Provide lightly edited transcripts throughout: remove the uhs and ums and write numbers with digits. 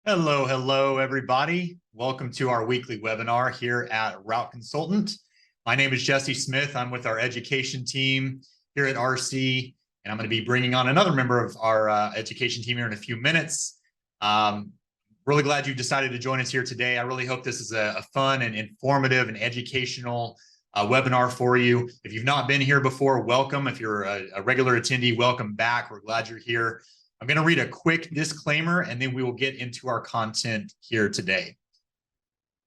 Hello, hello, everybody. Welcome to our weekly webinar here at Route Consultant. My name is Jesse Smith. I'm with our education team here at RC, and I'm going to be bringing on another member of our education team here in a few minutes. Really glad you decided to join us here today. I really hope this is a fun and informative and educational webinar for you. If you've not been here before, welcome. If you're a regular attendee, welcome back. We're glad you're here. I'm going to read a quick disclaimer, and then we will get into our content here today.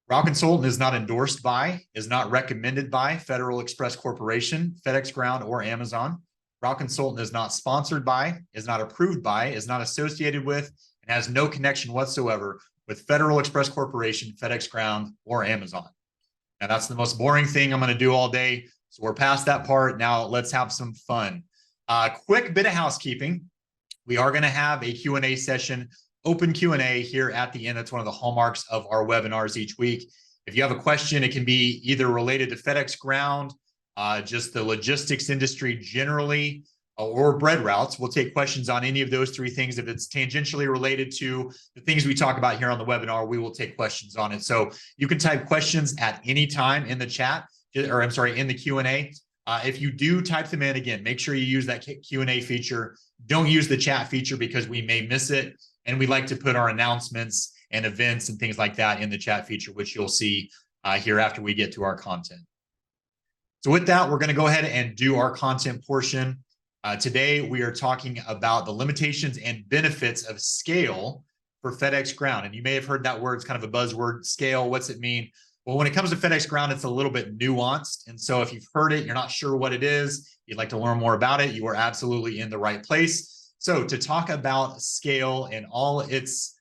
Route Consultant is not endorsed by, is not recommended by Federal Express Corporation, FedEx Ground, or Amazon. Route Consultant is not sponsored by, is not approved by, is not associated with, and has no connection whatsoever with Federal Express Corporation, FedEx Ground, or Amazon. Now, that's the most boring thing I'm going to do all day, so we're past that part. Now, let's have some fun. Quick bit of housekeeping. We are going to have a Q&A session, open Q&A here at the end. That's one of the hallmarks of our webinars each week. If you have a question, it can be either related to FedEx Ground, just the logistics industry generally, or bread routes. We'll take questions on any of those three things. If it's tangentially related to the things we talk about here on the webinar, we will take questions on it. So you can type questions at any time in the chat, or I'm sorry, in the Q&A. If you do type them in, again, make sure you use that Q&A feature. Don't use the chat feature because we may miss it. And we like to put our announcements and events and things like that in the chat feature, which you'll see here after we get to our content. So with that, we're going to go ahead and do our content portion. Today, we are talking about the limitations and benefits of scale for FedEx Ground. And you may have heard that word. It's kind of a buzzword. Scale, what's it mean? Well, when it comes to FedEx Ground, it's a little bit nuanced. And so if you've heard it, you're not sure what it is, you'd like to learn more about it, you are absolutely in the right place. So to talk about scale and all its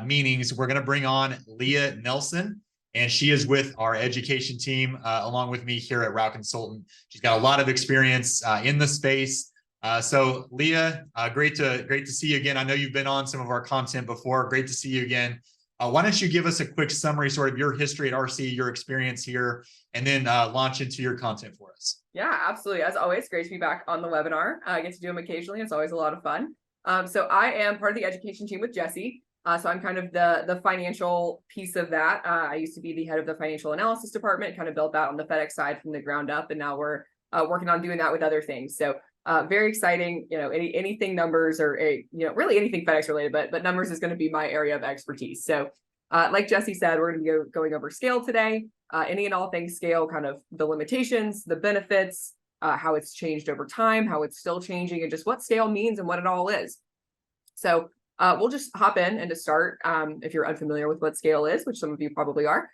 meanings, we're going to bring on Leah Nelson, and she is with our education team along with me here at Route Consultant. She's got a lot of experience in the space. So Leah, great to see you again. I know you've been on some of our content before. Great to see you again. Why don't you give us a quick summary, sort of your history at RC, your experience here, and then launch into your content for us. Yeah, absolutely. As always, great to be back on the webinar. I get to do them occasionally. It's always a lot of fun. So I am part of the education team with Jesse. So I'm kind of the financial piece of that. I used to be the head of the financial analysis department, kind of built that on the FedEx side from the ground up. And now we're working on doing that with other things. So very exciting, anything numbers or, really anything FedEx related, but numbers is going to be my area of expertise. So like Jesse said, we're going to be going over scale today, any and all things scale, kind of the limitations, the benefits, how it's changed over time, how it's still changing, and just what scale means and what it all is. So we'll just hop in and to start, if you're unfamiliar with what scale is, which some of you probably are,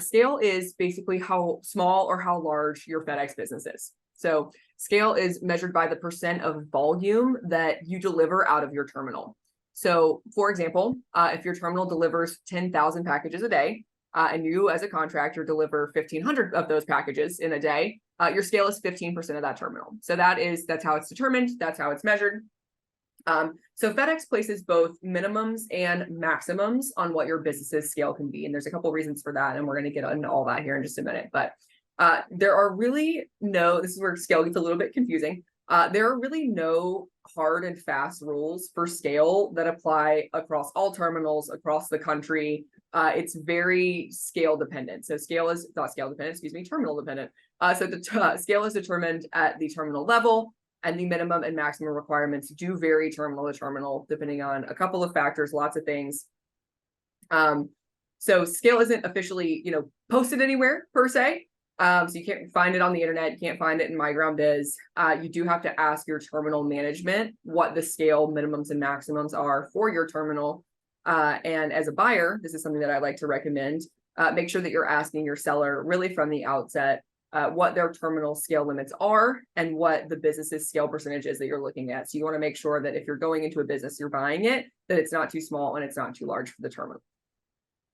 scale is basically how small or how large your FedEx business is. So scale is measured by the percent of volume that you deliver out of your terminal. So for example, if your terminal delivers 10,000 packages a day, and you as a contractor deliver 1,500 of those packages in a day, your scale is 15% of that terminal. So that's how it's determined. That's how it's measured. So FedEx places both minimums and maximums on what your business's scale can be. And there's a couple of reasons for that. And we're going to get into all that here in just a minute. But there are really this is where scale gets a little bit confusing. There are really no hard and fast rules for scale that apply across all terminals across the country. It's very scale dependent. So scale is not scale dependent, terminal dependent. So the scale is determined at the terminal level, and the minimum and maximum requirements do vary terminal to terminal, depending on a couple of factors, lots of things. So scale isn't officially, posted anywhere per se. So you can't find it on the internet. You can't find it in MyGroundBiz. You do have to ask your terminal management what the scale minimums and maximums are for your terminal. And as a buyer, this is something that I like to recommend. Make sure that you're asking your seller really from the outset what their terminal scale limits are and what the business's scale percentage is that you're looking at. So you want to make sure that if you're going into a business, you're buying it, that it's not too small and it's not too large for the terminal.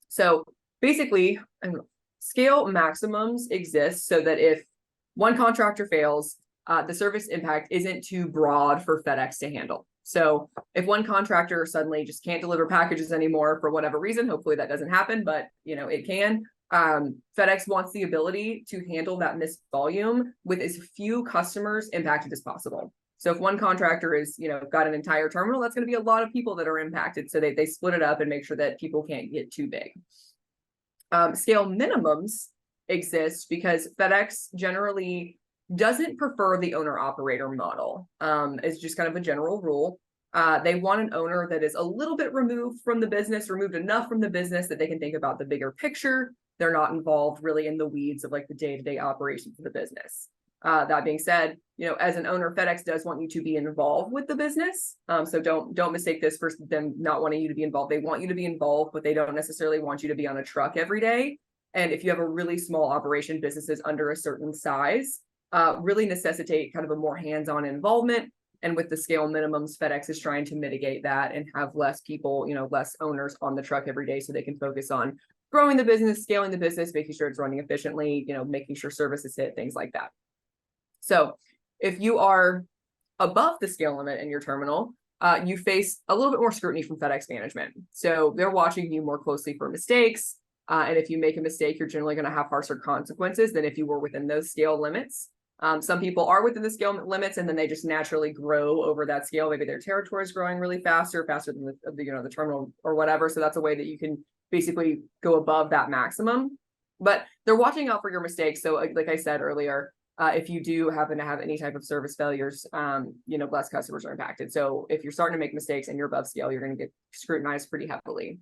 So basically, scale maximums exist so that if one contractor fails, the service impact isn't too broad for FedEx to handle. So if one contractor suddenly just can't deliver packages anymore for whatever reason, hopefully that doesn't happen, but it can. FedEx wants the ability to handle that missed volume with as few customers impacted as possible. So if one contractor is, got an entire terminal, that's going to be a lot of people that are impacted. So they split it up and make sure that people can't get too big. Scale minimums exist because FedEx generally doesn't prefer the owner operator model. It's just kind of a general rule. They want an owner that is a little bit removed from the business, removed enough from the business that they can think about the bigger picture. They're not involved really in the weeds of like the day-to-day operations of the business. That being said, as an owner, FedEx does want you to be involved with the business. So don't mistake this for them not wanting you to be involved. They want you to be involved, but they don't necessarily want you to be on a truck every day. And if you have a really small operation, businesses under a certain size really necessitate kind of a more hands-on involvement. And with the scale minimums, FedEx is trying to mitigate that and have less people, less owners on the truck every day so they can focus on growing the business, scaling the business, making sure it's running efficiently, making sure services hit, things like that. So if you are above the scale limit in your terminal, you face a little bit more scrutiny from FedEx management. So they're watching you more closely for mistakes. And if you make a mistake, you're generally going to have harsher consequences than if you were within those scale limits. Some people are within the scale limits and then they just naturally grow over that scale. Maybe their territory is growing really faster than the terminal or whatever. So that's a way that you can basically go above that maximum. But they're watching out for your mistakes. So like I said earlier, if you do happen to have any type of service failures, less customers are impacted. So if you're starting to make mistakes and you're above scale, you're going to get scrutinized pretty heavily.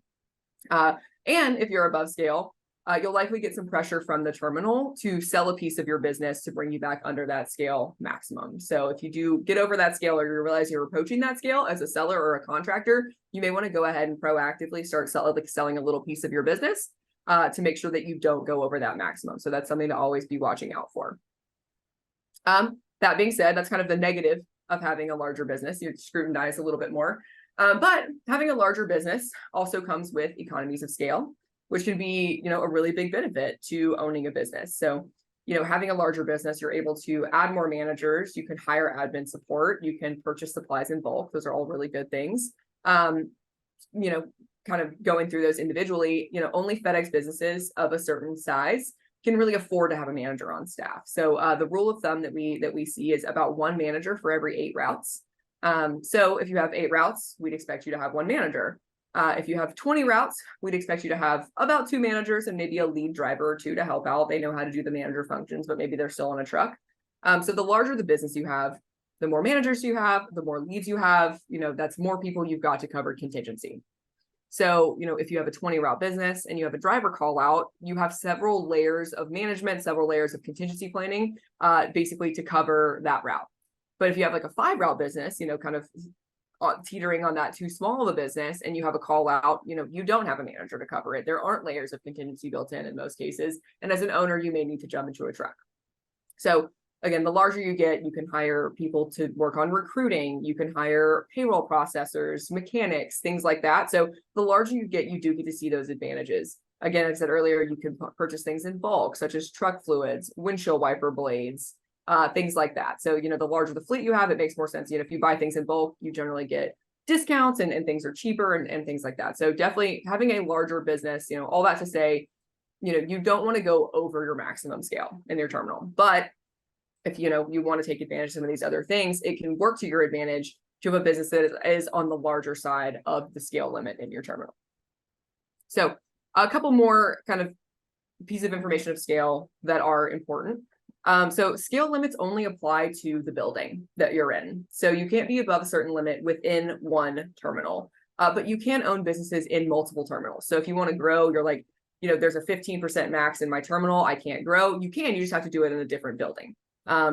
And if you're above scale, you'll likely get some pressure from the terminal to sell a piece of your business to bring you back under that scale maximum. So if you do get over that scale or you realize you're approaching that scale as a seller or a contractor, you may want to go ahead and proactively start selling a little piece of your business to make sure that you don't go over that maximum. So that's something to always be watching out for. That being said, that's kind of the negative of having a larger business. You're scrutinized a little bit more. But having a larger business also comes with economies of scale, which can be, a really big benefit to owning a business. So, having a larger business, you're able to add more managers, you can hire admin support, you can purchase supplies in bulk. Those are all really good things. Kind of going through those individually, only FedEx businesses of a certain size can really afford to have a manager on staff. So the rule of thumb that we see is about one manager for every 8 routes. So if you have 8 routes, we'd expect you to have one manager. If you have 20 routes, we'd expect you to have about 2 managers and maybe a lead driver or 2 to help out. They know how to do the manager functions, but maybe they're still on a truck. So the larger the business you have, the more managers you have, the more leads you have, that's more people you've got to cover contingency. So, if you have a 20 route business and you have a driver call out, you have several layers of management, several layers of contingency planning, basically to cover that route. But if you have like a 5 route business, kind of teetering on that too small of a business and you have a call out, you don't have a manager to cover it. There aren't layers of contingency built in most cases. And as an owner, you may need to jump into a truck. So again, the larger you get, you can hire people to work on recruiting. You can hire payroll processors, mechanics, things like that. So the larger you get, you do get to see those advantages. Again, as I said earlier, you can purchase things in bulk, such as truck fluids, windshield wiper blades, things like that. So, the larger the fleet you have, it makes more sense. If you buy things in bulk, you generally get discounts and things are cheaper and things like that. So definitely having a larger business, all that to say, you don't want to go over your maximum scale in your terminal. But if, you want to take advantage of some of these other things, it can work to your advantage to have a business that is on the larger side of the scale limit in your terminal. So a couple more kind of pieces of information of scale that are important. So scale limits only apply to the building that you're in. So you can't be above a certain limit within one terminal, but you can own businesses in multiple terminals. So if you want to grow, you're like, there's a 15% max in my terminal, I can't grow. You just have to do it in a different building.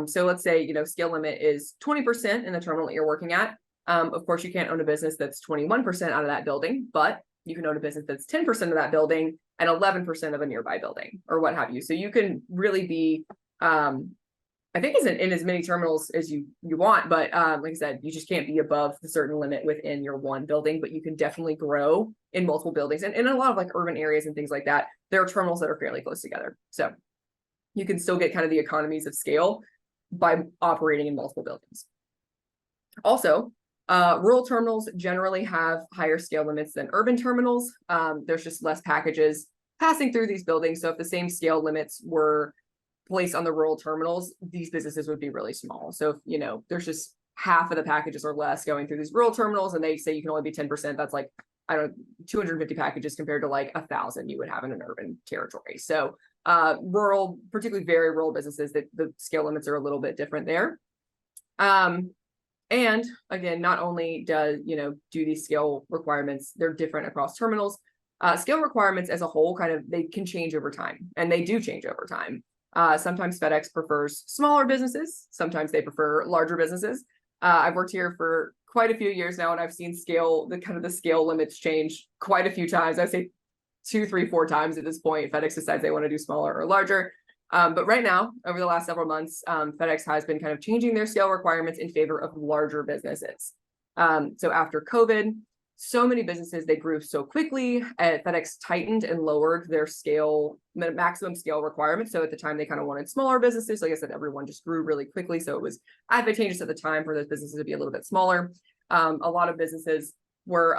So let's say, scale limit is 20% in the terminal that you're working at. Of course, you can't own a business that's 21% out of that building, but you can own a business that's 10% of that building and 11% of a nearby building or what have you. So you can really be, I think in as many terminals as you want, but like I said, you just can't be above the certain limit within your one building, but you can definitely grow in multiple buildings. And in a lot of like urban areas and things like that, there are terminals that are fairly close together. So you can still get kind of the economies of scale by operating in multiple buildings. Also, rural terminals generally have higher scale limits than urban terminals. There's just less packages passing through these buildings. So if the same scale limits were placed on the rural terminals, these businesses would be really small. So if, there's just half of the packages or less going through these rural terminals, and they say you can only be 10%. That's like, I don't know, 250 packages compared to like 1,000 you would have in an urban territory. So rural, particularly very rural businesses, that the scale limits are a little bit different there. And again, not only do these scale requirements, they're different across terminals. Scale requirements as a whole they can change over time, and they do change over time. Sometimes FedEx prefers smaller businesses. Sometimes they prefer larger businesses. I've worked here for quite a few years now, and I've seen the scale limits change quite a few times. I'd say 2, 3, 4 times at this point. FedEx decides they want to do smaller or larger. But right now, over the last several months, FedEx has been kind of changing their scale requirements in favor of larger businesses. So after COVID, so many businesses, they grew so quickly, FedEx tightened and lowered their maximum scale requirements. So at the time, they kind of wanted smaller businesses. Like I said, everyone just grew really quickly. So it was advantageous at the time for those businesses to be a little bit smaller. A lot of businesses were,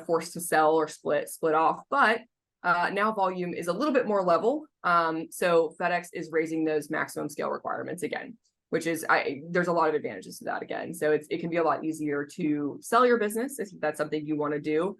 forced to sell or split off. But now volume is a little bit more level. So FedEx is raising those maximum scale requirements again, which is, there's a lot of advantages to that again. So it can be a lot easier to sell your business if that's something you want to do.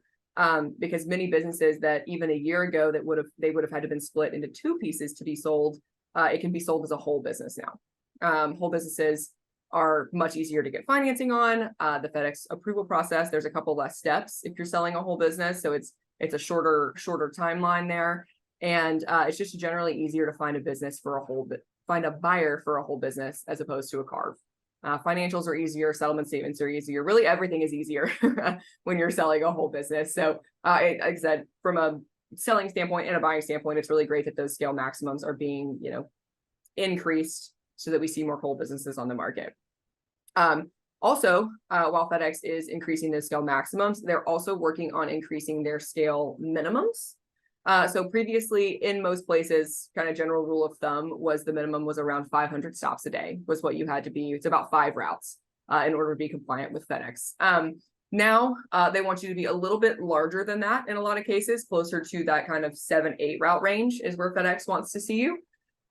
Because many businesses that even a year ago they would have had to been split into 2 pieces to be sold, it can be sold as a whole business now. Whole businesses are much easier to get financing on. The FedEx approval process, there's a couple less steps if you're selling a whole business. So it's a shorter timeline there. And it's just generally easier to find a buyer for a whole business as opposed to a carve. Financials are easier, settlement statements are easier. Really, everything is easier when you're selling a whole business. So like I said, from a selling standpoint and a buying standpoint, it's really great that those scale maximums are being, increased so that we see more whole businesses on the market. Also, while FedEx is increasing those scale maximums, they're also working on increasing their scale minimums. So previously, in most places, kind of general rule of thumb was the minimum was around 500 stops a day was what you had to be. It's about 5 routes in order to be compliant with FedEx. Now they want you to be a little bit larger than that in a lot of cases, closer to that kind of 7, 8 route range is where FedEx wants to see you.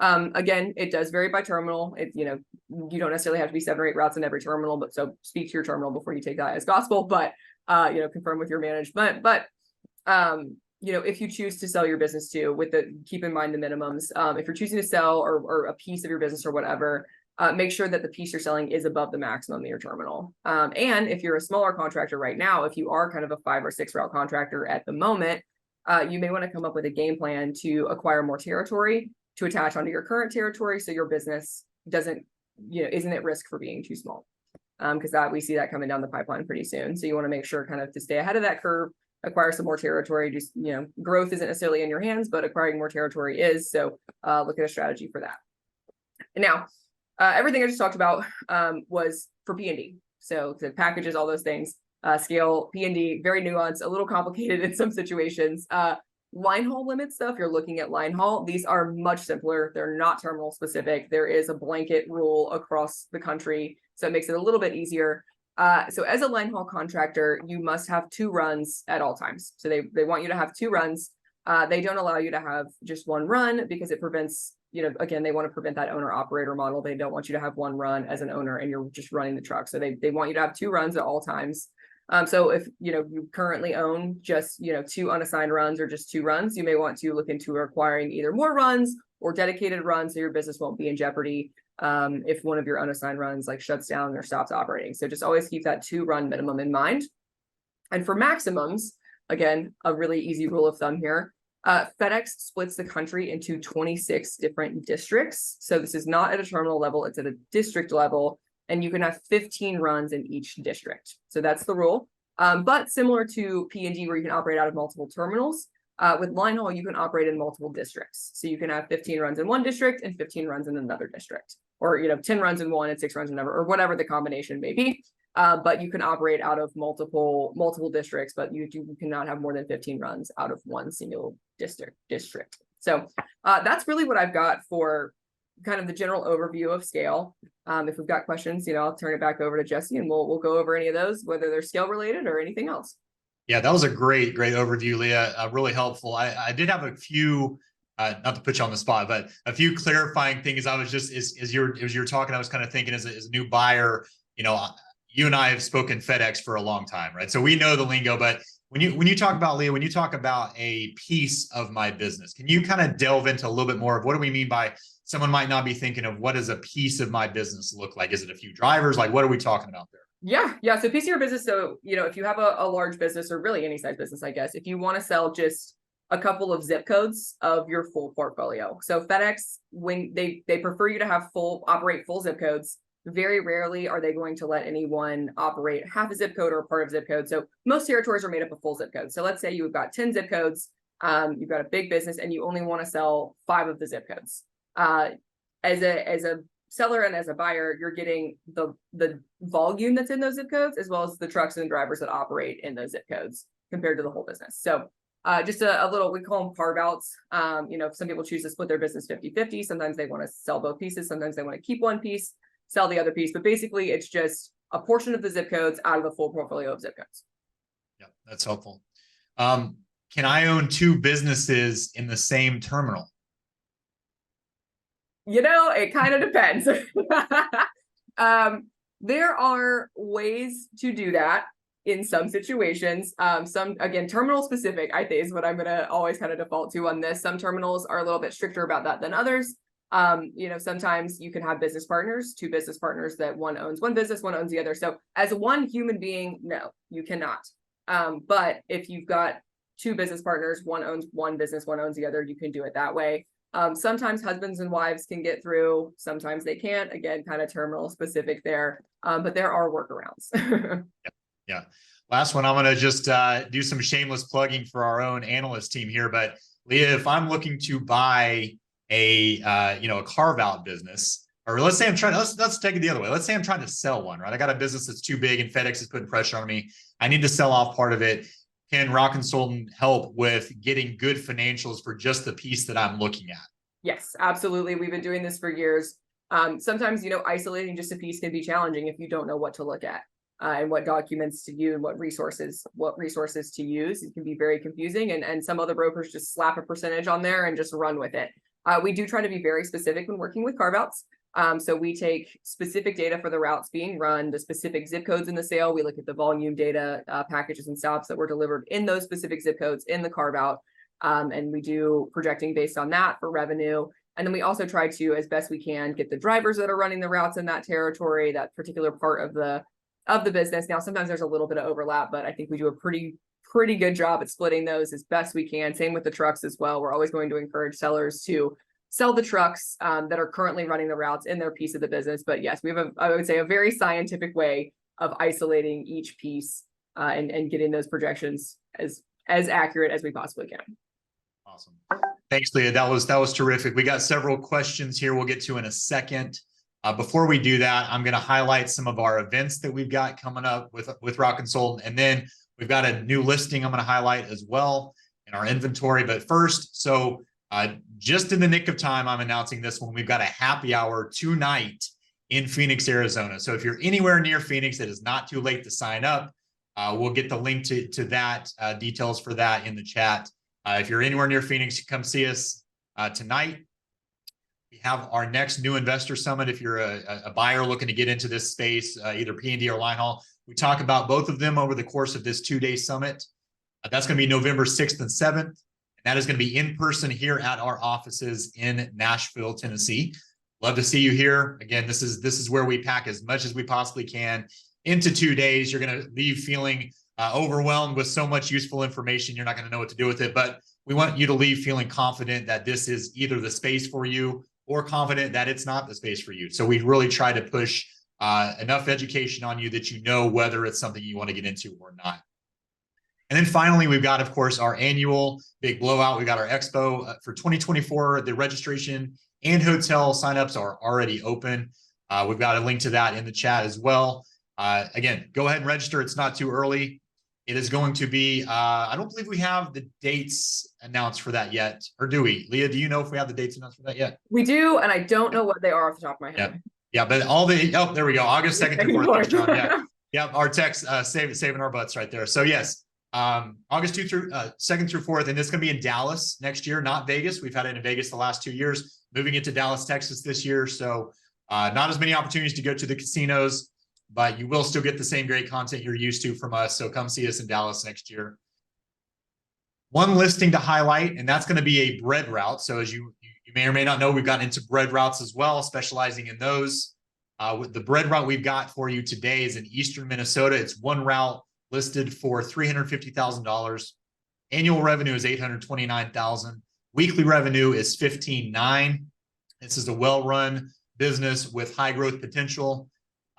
Again, it does vary by terminal. You don't necessarily have to be 7 or 8 routes in every terminal, but so speak to your terminal before you take that as gospel, but confirm with your management. But if you choose to sell your business too, keep in mind the minimums. If you're choosing to sell or a piece of your business or whatever, make sure that the piece you're selling is above the maximum of your terminal. And if you're a smaller contractor right now, if you are kind of a 5 or 6 route contractor at the moment, you may want to come up with a game plan to acquire more territory to attach onto your current territory, so your business isn't at risk for being too small. Because we see that coming down the pipeline pretty soon. So you want to make sure kind of to stay ahead of that curve, acquire some more territory. Just, growth isn't necessarily in your hands, but acquiring more territory is. So look at a strategy for that. And now, everything I just talked about was for P&D. So the packages, all those things, scale, P&D, very nuanced, a little complicated in some situations. Line haul limits, though, if you're looking at line haul, these are much simpler. They're not terminal specific. There is a blanket rule across the country, so it makes it a little bit easier. So as a line haul contractor, you must have 2 runs at all times. So they want you to have 2 runs. They don't allow you to have just 1 run because it prevents, again, they want to prevent that owner operator model. They don't want you to have 1 run as an owner and you're just running the truck. So they want you to have 2 runs at all times. So if, you currently own just, 2 unassigned runs or just 2 runs, you may want to look into acquiring either more runs or dedicated runs so your business won't be in jeopardy if one of your unassigned runs shuts down or stops operating. So just always keep that 2 run minimum in mind. And for maximums, again, a really easy rule of thumb here, FedEx splits the country into 26 different districts. So this is not at a terminal level, it's at a district level. And you can have 15 runs in each district. So that's the rule. But similar to P&D, where you can operate out of multiple terminals, with line haul, you can operate in multiple districts. So you can have 15 runs in one district and 15 runs in another district, or 10 runs in one and 6 runs in another, or whatever the combination may be. But you can operate out of multiple districts, but you cannot have more than 15 runs out of one single district. So that's really what I've got for kind of the general overview of scale. If we've got questions, I'll turn it back over to Jesse and we'll go over any of those, whether they're scale related or anything else. Yeah, that was a great overview, Leah. Really helpful. I did have a few not to put you on the spot, but a few clarifying things. I was just, as you were talking, I was kind of thinking as a new buyer, you and I have spoken FedEx for a long time, right? So we know the lingo, but when you talk about, Leah, when you talk about a piece of my business, can you kind of delve into a little bit more of what do we mean by someone might not be thinking of what does a piece of my business look like? Is it a few drivers? Like, what are we talking about there? Yeah. So piece of your business. So, if you have a large business or really any size business, I guess, if you want to sell just a couple of zip codes of your full portfolio. So FedEx, when they prefer you to have operate full zip codes. Very rarely are they going to let anyone operate half a zip code or a part of zip code. So most territories are made up of full zip codes. So let's say you've got 10 zip codes, you've got a big business and you only want to sell 5 of the zip codes. As a seller and as a buyer, you're getting the volume that's in those zip codes, as well as the trucks and drivers that operate in those zip codes compared to the whole business. So just a little, we call them carve outs. Some people choose to split their business 50-50. Sometimes they want to sell both pieces. Sometimes they want to keep one piece, sell the other piece, but basically it's just a portion of the zip codes out of the full portfolio of zip codes. Yeah, that's helpful. Can I own 2 businesses in the same terminal? It kind of depends. There are ways to do that in some situations. Some, again, terminal specific, I think, is what I'm going to always kind of default to on this. Some terminals are a little bit stricter about that than others. Sometimes you can have business partners, 2 business partners that one owns one business, one owns the other. So as one human being, no, you cannot. But if you've got 2 business partners, one owns one business, one owns the other, you can do it that way. Sometimes husbands and wives can get through, sometimes they can't. Again, kind of terminal specific there, but there are workarounds. Yeah. Last one, I'm going to just do some shameless plugging for our own analyst team here. But Leah, if I'm looking to buy a carve out business, or let's say I'm trying, let's take it the other way. Let's say I'm trying to sell one, right? I got a business that's too big and FedEx is putting pressure on me. I need to sell off part of it. Can Route Consultant help with getting good financials for just the piece that I'm looking at? Yes, absolutely. We've been doing this for years. Sometimes, isolating just a piece can be challenging if you don't know what to look at and what documents to use and what resources to use. It can be very confusing, and some other brokers just slap a percentage on there and just run with it. We do try to be very specific when working with carve-outs. So we take specific data for the routes being run, the specific zip codes in the sale. We look at the volume data, packages and stops that were delivered in those specific zip codes in the carve-out. And we do projecting based on that for revenue. And then we also try to, as best we can, get the drivers that are running the routes in that territory, that particular part of the business. Now, sometimes there's a little bit of overlap, but I think we do a pretty good job at splitting those as best we can. Same with the trucks as well. We're always going to encourage sellers to sell the trucks that are currently running the routes in their piece of the business. But yes, we have I would say a very scientific way of isolating each piece and getting those projections as accurate as we possibly can. Awesome. Thanks, Leah. That was terrific. We got several questions here we'll get to in a second. Before we do that, I'm going to highlight some of our events that we've got coming up with Route Consultant. And then we've got a new listing I'm going to highlight as well in our inventory. But first, just in the nick of time, I'm announcing this one. We've got a happy hour tonight in Phoenix, Arizona. So if you're anywhere near Phoenix, it is not too late to sign up. We'll get the link to that, details for that in the chat. If you're anywhere near Phoenix, come see us tonight. We have our next new investor summit. If you're a buyer looking to get into this space, either P&D or line haul, we talk about both of them over the course of this 2-day summit. That's going to be November 6th and 7th. And that is going to be in person here at our offices in Nashville, Tennessee. Love to see you here. Again, this is where we pack as much as we possibly can into 2 days. You're going to leave feeling overwhelmed with so much useful information. You're not going to know what to do with it, but we want you to leave feeling confident that this is either the space for you or confident that it's not the space for you. So we really try to push enough education on you that you know whether it's something you want to get into or not. And then finally, we've got, of course, our annual big blowout. We got our expo for 2024. The registration and hotel signups are already open. We've got a link to that in the chat as well. Again, go ahead and register. It's not too early. It is going to be, I don't believe we have the dates announced for that yet. Or do we? Leah, do you know if we have the dates announced for that yet? We do, and I don't know what they are off the top of my head. Yeah, but there we go. August 2nd to 4th. Yeah, our text saving our butts right there. So yes, August 2nd through 4th, and it's going to be in Dallas next year, not Vegas. We've had it in Vegas the last 2 years, moving it to Dallas, Texas this year. So not as many opportunities to go to the casinos, but you will still get the same great content you're used to from us. So come see us in Dallas next year. One listing to highlight, and that's going to be a bread route. So as you may or may not know, we've gotten into bread routes as well, specializing in those. With the bread route we've got for you today is in Eastern Minnesota. It's one route listed for $350,000. Annual revenue is $829,000. Weekly revenue is $15,900. This is a well-run business with high growth potential.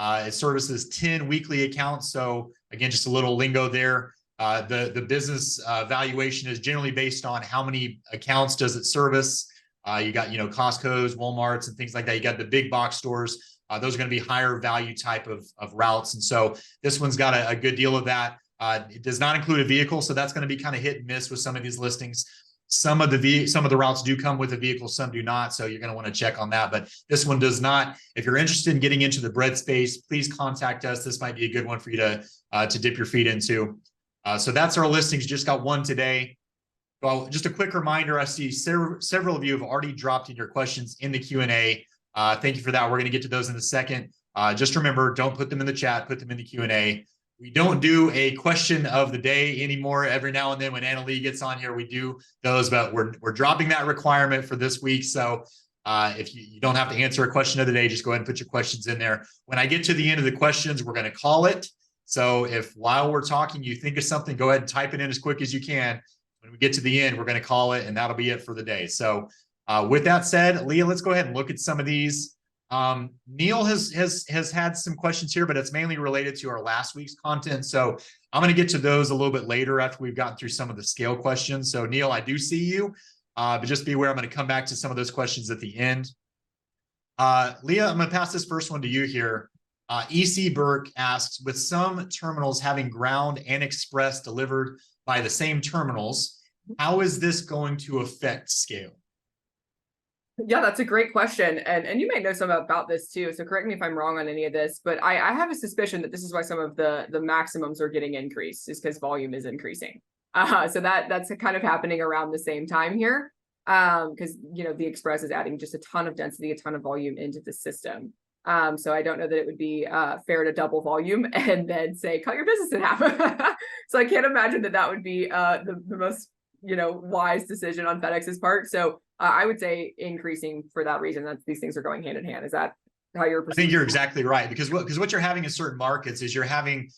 It services 10 weekly accounts. So again, just a little lingo there. The business valuation is generally based on how many accounts does it service. You got, Costco's, Walmart's, and things like that. You got the big box stores. Those are going to be higher value type of routes. And so this one's got a good deal of that. It does not include a vehicle. So that's going to be kind of hit and miss with some of these listings. Some of the routes do come with a vehicle, some do not. So you're going to want to check on that. But this one does not. If you're interested in getting into the bread space, please contact us. This might be a good one for you to dip your feet into. So that's our listings. Just got one today. Well, just a quick reminder, I see several of you have already dropped in your questions in the Q&A. Thank you for that. We're going to get to those in a second. Just remember, don't put them in the chat, put them in the Q&A. We don't do a question of the day anymore. Every now and then when Anna Lee gets on here, we do those, but we're dropping that requirement for this week. So if you don't have to answer a question of the day, just go ahead and put your questions in there. When I get to the end of the questions, we're going to call it. So if while we're talking, you think of something, go ahead and type it in as quick as you can. When we get to the end, we're going to call it, and that'll be it for the day. So with that said, Leah, let's go ahead and look at some of these. Neil has had some questions here, but it's mainly related to our last week's content. So I'm going to get to those a little bit later after we've gotten through some of the scale questions. So Neil, I do see you, but just be aware, I'm going to come back to some of those questions at the end. Leah, I'm going to pass this first one to you here. EC Burke asks, with some terminals having ground and express delivered by the same terminals, how is this going to affect scale? Yeah, that's a great question. And you may know some about this too. So correct me if I'm wrong on any of this, but I have a suspicion that this is why some of the maximums are getting increased, is because volume is increasing. So that's kind of happening around the same time here. Because the Express is adding just a ton of density, a ton of volume into the system. So I don't know that it would be fair to double volume and then say cut your business in half. So I can't imagine that would be the most wise decision on FedEx's part. So I would say increasing for that reason. That these things are going hand in hand. Is that how you're perceiving? I think you're exactly right, because what you're having in certain markets is you're having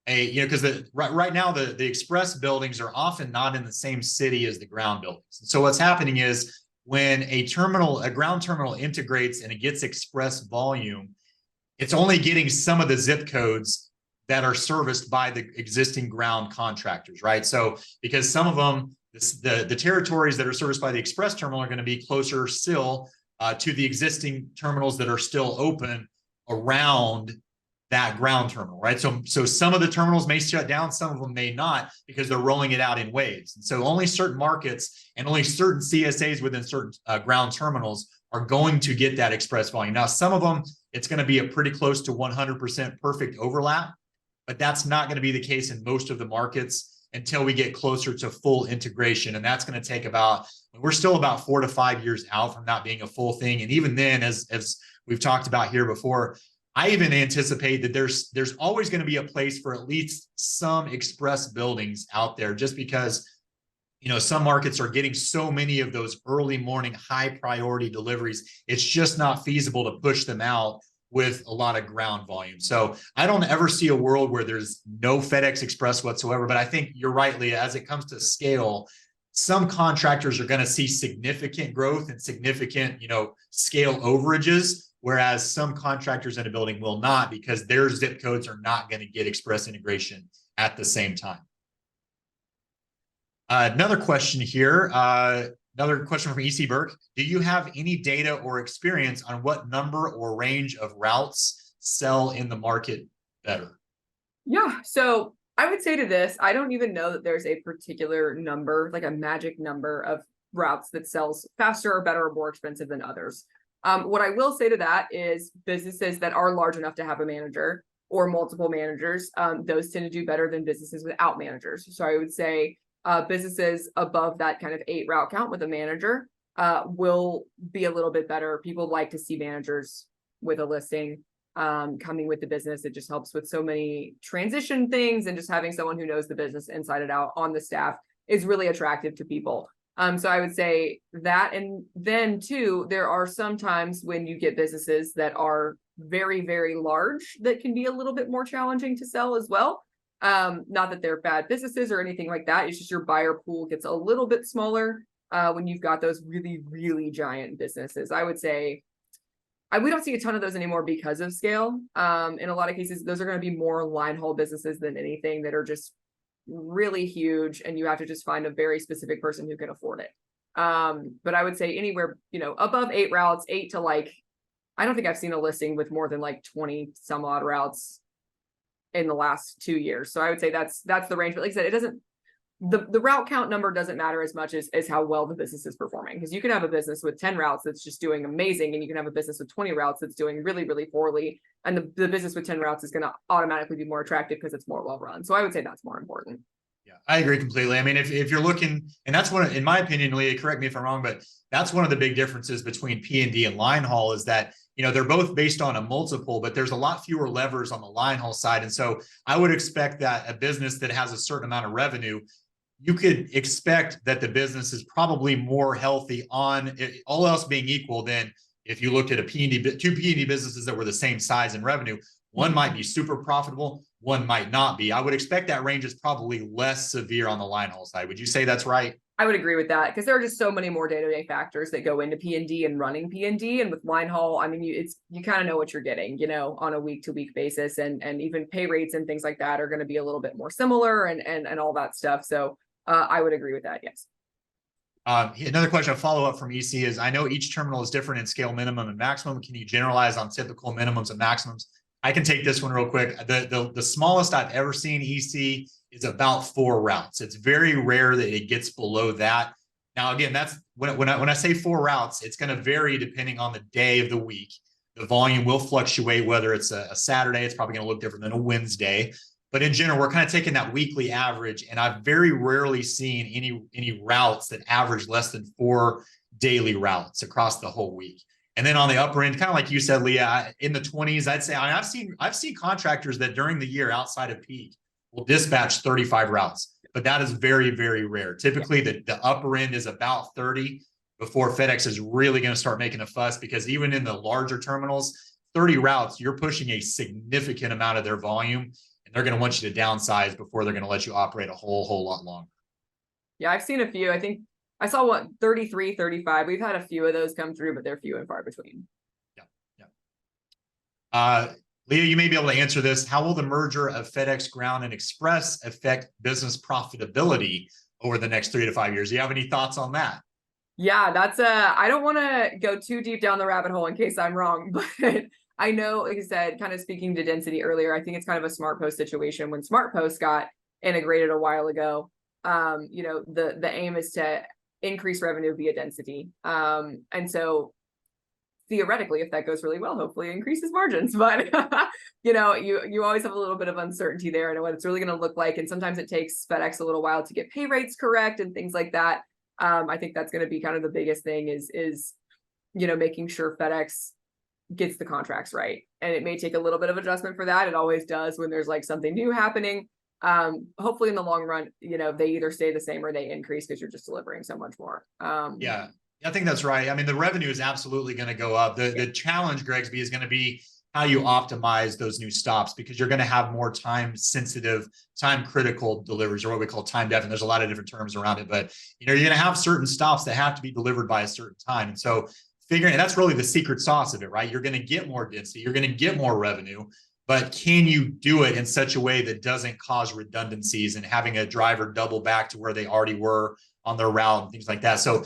because right now the express buildings are often not in the same city as the ground buildings. So what's happening is when a ground terminal integrates and it gets express volume, it's only getting some of the zip codes that are serviced by the existing ground contractors, right? So because some of them, the territories that are serviced by the express terminal are going to be closer still to the existing terminals that are still open around that ground terminal, right? So some of the terminals may shut down, some of them may not, because they're rolling it out in waves. And so only certain markets and only certain CSAs within certain ground terminals are going to get that express volume. Now, some of them, it's going to be a pretty close to 100% perfect overlap, but that's not going to be the case in most of the markets until we get closer to full integration. And that's going to take we're still about 4 to 5 years out from not being a full thing. And even then, as we've talked about here before, I even anticipate that there's always going to be a place for at least some express buildings out there, just because, some markets are getting so many of those early morning high priority deliveries. It's just not feasible to push them out with a lot of ground volume. So I don't ever see a world where there's no FedEx Express whatsoever, but I think you're right, Leah, as it comes to scale, some contractors are going to see significant growth and significant, scale overages, whereas some contractors in a building will not, because their zip codes are not going to get express integration at the same time. Another question here. Another question from EC Burke. Do you have any data or experience on what number or range of routes sell in the market better? Yeah, so I would say to this, I don't even know that there's a particular number, like a magic number of routes that sells faster or better or more expensive than others. What I will say to that is businesses that are large enough to have a manager or multiple managers, those tend to do better than businesses without managers. So I would say businesses above that kind of 8 route count with a manager will be a little bit better. People like to see managers with a listing coming with the business. It just helps with so many transition things, and just having someone who knows the business inside and out on the staff is really attractive to people. So I would say that. And then too, there are some times when you get businesses that are very, very large that can be a little bit more challenging to sell as well. Not that they're bad businesses or anything like that. It's just your buyer pool gets a little bit smaller when you've got those really, really giant businesses. I would say we don't see a ton of those anymore because of scale. In a lot of cases, those are going to be more line haul businesses than anything, that are just really huge, and you have to just find a very specific person who can afford it. But I would say anywhere, above 8 routes, 8 to I don't think I've seen a listing with more than 20 some odd routes in the last 2 years. So I would say that's the range. But like I said, it doesn't, the route count number doesn't matter as much as how well the business is performing. Because you can have a business with 10 routes that's just doing amazing, and you can have a business with 20 routes that's doing really, really poorly. And the business with 10 routes is going to automatically be more attractive because it's more well run. So I would say that's more important. Yeah, I agree completely. I mean, if you're looking, and that's one, in my opinion, Leah, correct me if I'm wrong, but that's one of the big differences between P&D and line haul, is that, they're both based on a multiple, but there's a lot fewer levers on the line haul side. And so I would expect that a business that has a certain amount of revenue, you could expect that the business is probably more healthy on all else being equal than if you looked at two P&D businesses that were the same size in revenue. One might be super profitable, one might not be. I would expect that range is probably less severe on the line haul side. Would you say that's right? I would agree with that, because there are just so many more day-to-day factors that go into P&D and running P&D. And with line haul, I mean, you kind of know what you're getting, on a week-to-week basis, and even pay rates and things like that are going to be a little bit more similar, and all that stuff. So I would agree with that. Yes. Another question, a follow-up from EC is, I know each terminal is different in scale minimum and maximum. Can you generalize on typical minimums and maximums? I can take this one real quick. The smallest I've ever seen EC is about 4 routes. It's very rare that it gets below that. Now, again, that's when I say 4 routes, it's going to vary depending on the day of the week. The volume will fluctuate, whether it's a Saturday, it's probably going to look different than a Wednesday. But in general, we're kind of taking that weekly average, and I've very rarely seen any routes that average less than 4 daily routes across the whole week. And then on the upper end, kind of like you said, Leah, in the 20s, I'd say I've seen contractors that during the year outside of peak will dispatch 35 routes, but that is very, very rare. Typically, the upper end is about 30 before FedEx is really going to start making a fuss, because even in the larger terminals, 30 routes, you're pushing a significant amount of their volume, and they're going to want you to downsize before they're going to let you operate a whole lot longer. Yeah, I've seen a few. I think I saw 33, 35. We've had a few of those come through, but they're few and far between. Yeah. Leah, you may be able to answer this. How will the merger of FedEx Ground and Express affect business profitability over the next 3 to 5 years? Do you have any thoughts on that? Yeah, I don't want to go too deep down the rabbit hole in case I'm wrong, but I know, like I said, kind of speaking to density earlier, I think it's kind of a SmartPost situation. When SmartPost got integrated a while ago, the aim is to increase revenue via density. And so theoretically, if that goes really well, hopefully it increases margins. But you always have a little bit of uncertainty there and what it's really going to look like. And sometimes it takes FedEx a little while to get pay rates correct and things like that. I think that's going to be kind of the biggest thing is making sure FedEx gets the contracts right. And it may take a little bit of adjustment for that. It always does when there's something new happening. Hopefully in the long run, they either stay the same or they increase, because you're just delivering so much more. Yeah, I think that's right. I mean, the revenue is absolutely going to go up. The challenge, Gregsby, is going to be how you optimize those new stops, because you're going to have more time sensitive, time critical deliveries, or what we call time definite. There's a lot of different terms around it, but you're going to have certain stops that have to be delivered by a certain time. And so and that's really the secret sauce of it, right? You're going to get more density, you're going to get more revenue, but can you do it in such a way that doesn't cause redundancies and having a driver double back to where they already were on their route and things like that? So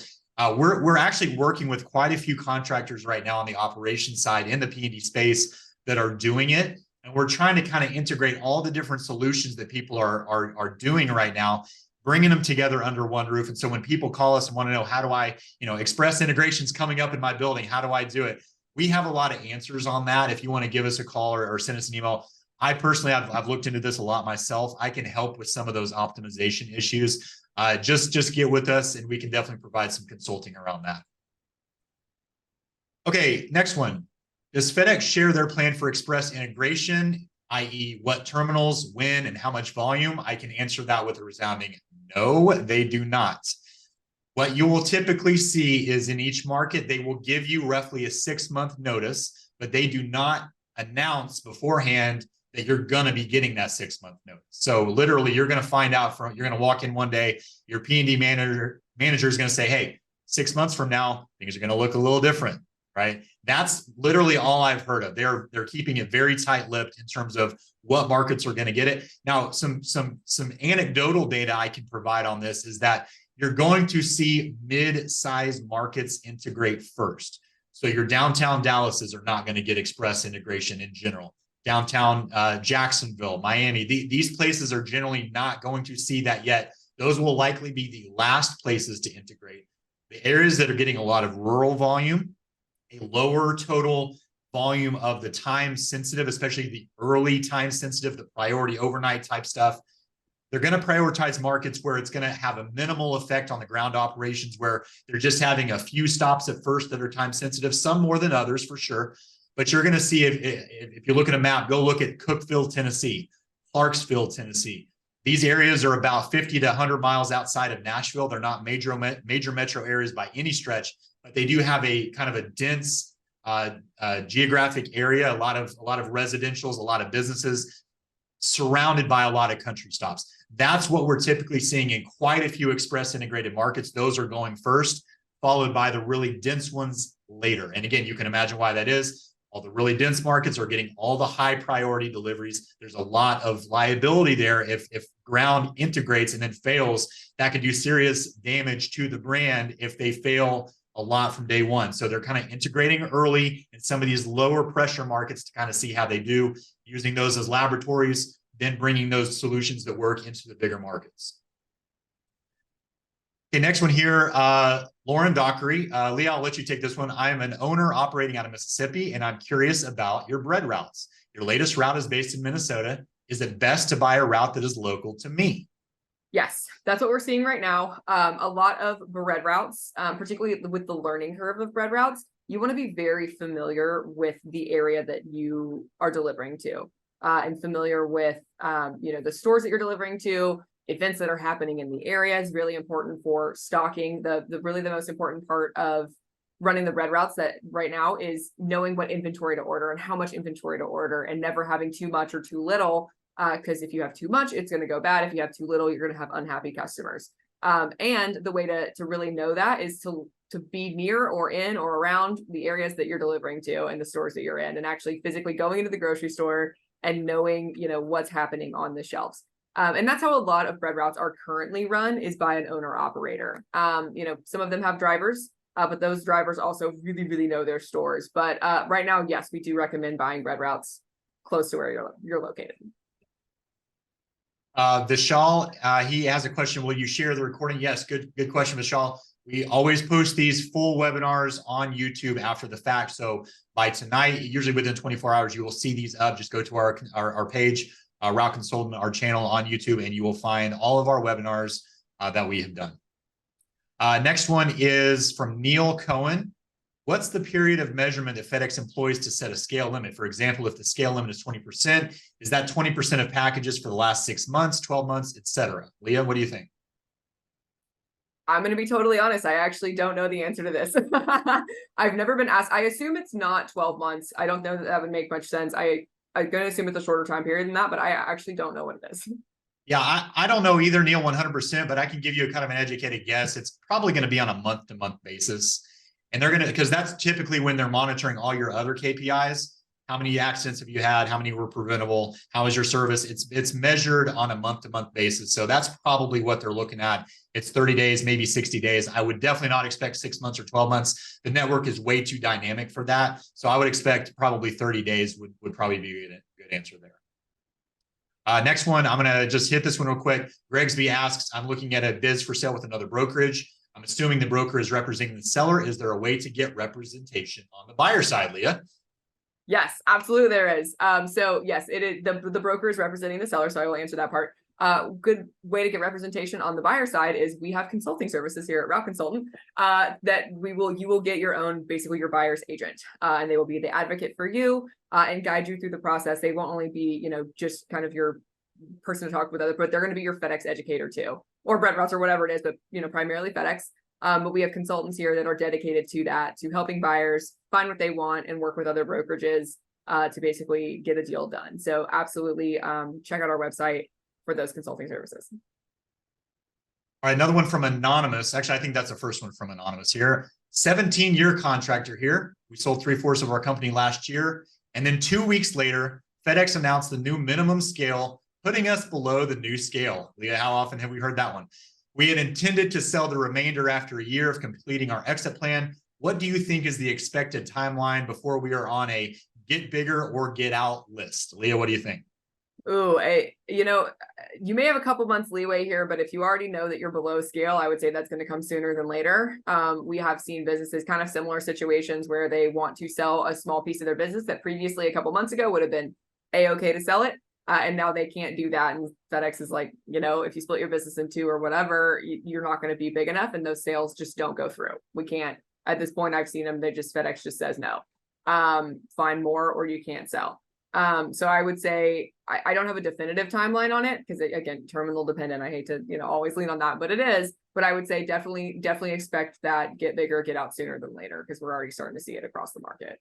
we're actually working with quite a few contractors right now on the operations side in the P&D space that are doing it. And we're trying to kind of integrate all the different solutions that people are doing right now, bringing them together under one roof. And so when people call us and want to know, how do I, Express integration's coming up in my building, how do I do it? We have a lot of answers on that. If you want to give us a call or send us an email, I personally, I've looked into this a lot myself. I can help with some of those optimization issues. Just get with us and we can definitely provide some consulting around that. Okay, next one. Does FedEx share their plan for express integration, i.e. what terminals, when, and how much volume? I can answer that with a resounding no, they do not. What you will typically see is in each market, they will give you roughly a 6-month notice, but they do not announce beforehand that you're going to be getting that 6-month notice. So literally you're going to find out you're going to walk in one day, your P&D manager is going to say, hey, 6 months from now, things are going to look a little different, right? That's literally all I've heard of. They're keeping it very tight-lipped in terms of what markets are going to get it. Now, some anecdotal data I can provide on this is that you're going to see mid-sized markets integrate first. So your downtown Dallases are not going to get express integration in general. Downtown Jacksonville, Miami, these places are generally not going to see that yet. Those will likely be the last places to integrate. The areas that are getting a lot of rural volume, a lower total volume of the time sensitive, especially the early time sensitive, the priority overnight type stuff, they're going to prioritize markets where it's going to have a minimal effect on the ground operations, where they're just having a few stops at first that are time sensitive, some more than others for sure. But you're going to see, if you look at a map, go look at Cookeville, Tennessee, Clarksville, Tennessee. These areas are about 50 to 100 miles outside of Nashville. They're not major metro areas by any stretch, but they do have a kind of a dense geographic area, a lot of residentials, a lot of businesses surrounded by a lot of country stops. That's what we're typically seeing in quite a few express integrated markets. Those are going first, followed by the really dense ones later. And again, you can imagine why that is. All the really dense markets are getting all the high priority deliveries. There's a lot of liability there. If ground integrates and then fails, that could do serious damage to the brand if they fail a lot from day one. So they're kind of integrating early in some of these lower pressure markets to kind of see how they do, using those as laboratories, then bringing those solutions that work into the bigger markets. Okay, next one here, Lauren Dockery. Leah, I'll let you take this one. I am an owner operating out of Mississippi, and I'm curious about your bread routes. Your latest route is based in Minnesota. Is it best to buy a route that is local to me? Yes, that's what we're seeing right now. A lot of bread routes, particularly with the learning curve of bread routes, you want to be very familiar with the area that you are delivering to, and familiar with, the stores that you're delivering to. Events that are happening in the area is really important for stocking. The most important part of running the bread routes that right now is knowing what inventory to order and how much inventory to order, and never having too much or too little. Because if you have too much, it's going to go bad. If you have too little, you're going to have unhappy customers. And the way to really know that is to be near or in or around the areas that you're delivering to and the stores that you're in, and actually physically going into the grocery store and knowing, what's happening on the shelves. And that's how a lot of bread routes are currently run, is by an owner operator. Some of them have drivers, but those drivers also really, really know their stores. But right now, yes, we do recommend buying bread routes close to where you're located. Vishal, he has a question. Will you share the recording? Yes, good question, Vishal. We always post these full webinars on YouTube after the fact. So by tonight, usually within 24 hours, you will see these up. Just go to our page, Route Consultant, our channel on YouTube, and you will find all of our webinars that we have done. Next one is from Neil Cohen. What's the period of measurement that FedEx employs to set a scale limit? For example, if the scale limit is 20%, is that 20% of packages for the last 6 months, 12 months, etc.? Leah, what do you think? I'm going to be totally honest. I actually don't know the answer to this. I've never been asked. I assume it's not 12 months. I don't know that would make much sense. I'm going to assume it's a shorter time period than that, but I actually don't know what it is. Yeah, I don't know either, Neil, 100%, but I can give you a kind of an educated guess. It's probably going to be on a month-to-month basis. And they're going to, because that's typically when they're monitoring all your other KPIs. How many accidents have you had? How many were preventable? How is your service? It's measured on a month-to-month basis. So that's probably what they're looking at. It's 30 days, maybe 60 days. I would definitely not expect 6 months or 12 months. The network is way too dynamic for that. So I would expect probably 30 days would probably be a good answer there. Next one, I'm going to just hit this one real quick. Gregsby asks, I'm looking at a bids for sale with another brokerage. I'm assuming the broker is representing the seller. Is there a way to get representation on the buyer side, Leah? Yes, absolutely there is. So yes, it is the broker is representing the seller, so I will answer that part. Good way to get representation on the buyer side is we have consulting services here at Route Consultant that you will get your own, basically your buyer's agent, and they will be the advocate for you and guide you through the process. They won't only be, just kind of your person to talk with other, but they're going to be your FedEx educator too, or Bread Routes or whatever it is, but primarily FedEx. But we have consultants here that are dedicated to that, to helping buyers find what they want and work with other brokerages to basically get a deal done. So absolutely check out our website for those consulting services. All right, another one from Anonymous. Actually, I think that's the first one from Anonymous here. 17-year contractor here. We sold 3/4 of our company last year. And then 2 weeks later, FedEx announced the new minimum scale, putting us below the new scale. Leah, how often have we heard that one? We had intended to sell the remainder after a year of completing our exit plan. What do you think is the expected timeline before we are on a get bigger or get out list? Leah, what do you think? Ooh, you may have a couple months leeway here, but if you already know that you're below scale, I would say that's going to come sooner than later. We have seen businesses, kind of similar situations, where they want to sell a small piece of their business that previously a couple months ago would have been a-okay to sell it. And now they can't do that. And FedEx is like, if you split your business in two or whatever, you're not going to be big enough. And those sales just don't go through. We can't, at this point, I've seen them. FedEx just says no, find more or you can't sell. So I would say, I don't have a definitive timeline on it because again, terminal dependent. I hate to, always lean on that, but it is. But I would say definitely expect that get bigger, get out sooner than later, because we're already starting to see it across the market.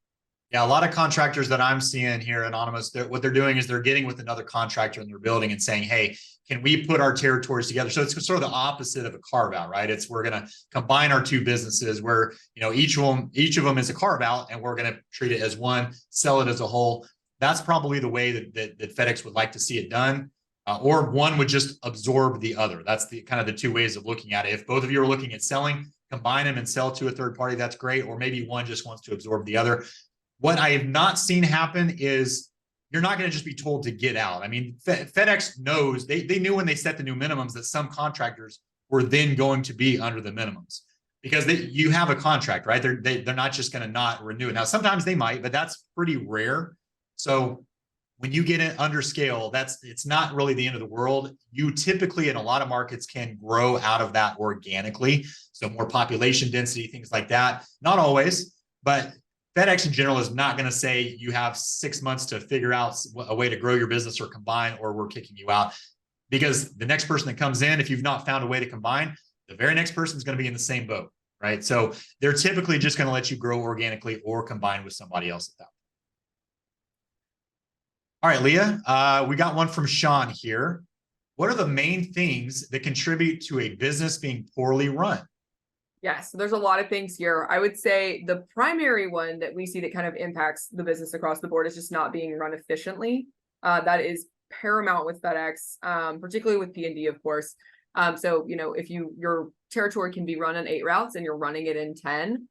Yeah, a lot of contractors that I'm seeing here, Anonymous, what they're doing is they're getting with another contractor in their building and saying, hey, can we put our territories together? So it's sort of the opposite of a carve out, right? We're going to combine our two businesses where, each of them is a carve out, and we're going to treat it as one, sell it as a whole. That's probably the way that FedEx would like to see it done. Or one would just absorb the other. That's the kind of the two ways of looking at it. If both of you are looking at selling, combine them and sell to a third party, that's great. Or maybe one just wants to absorb the other. What I have not seen happen is you're not going to just be told to get out. I mean, FedEx knows, they knew when they set the new minimums that some contractors were then going to be under the minimums, because you have a contract, right? They're not just going to not renew it. Now, sometimes they might, but that's pretty rare. So when you get it under scale, it's not really the end of the world. You typically, in a lot of markets, can grow out of that organically. So more population density, things like that. Not always, but FedEx in general is not going to say you have 6 months to figure out a way to grow your business or combine, or we're kicking you out. Because the next person that comes in, if you've not found a way to combine, the very next person is going to be in the same boat, right? So they're typically just going to let you grow organically or combine with somebody else at that point. All right, Leah, we got one from Sean here. What are the main things that contribute to a business being poorly run? Yes, there's a lot of things here. I would say the primary one that we see that kind of impacts the business across the board is just not being run efficiently. That is paramount with FedEx, particularly with P&D, of course. So, if your territory can be run in 8 routes and you're running it in 10,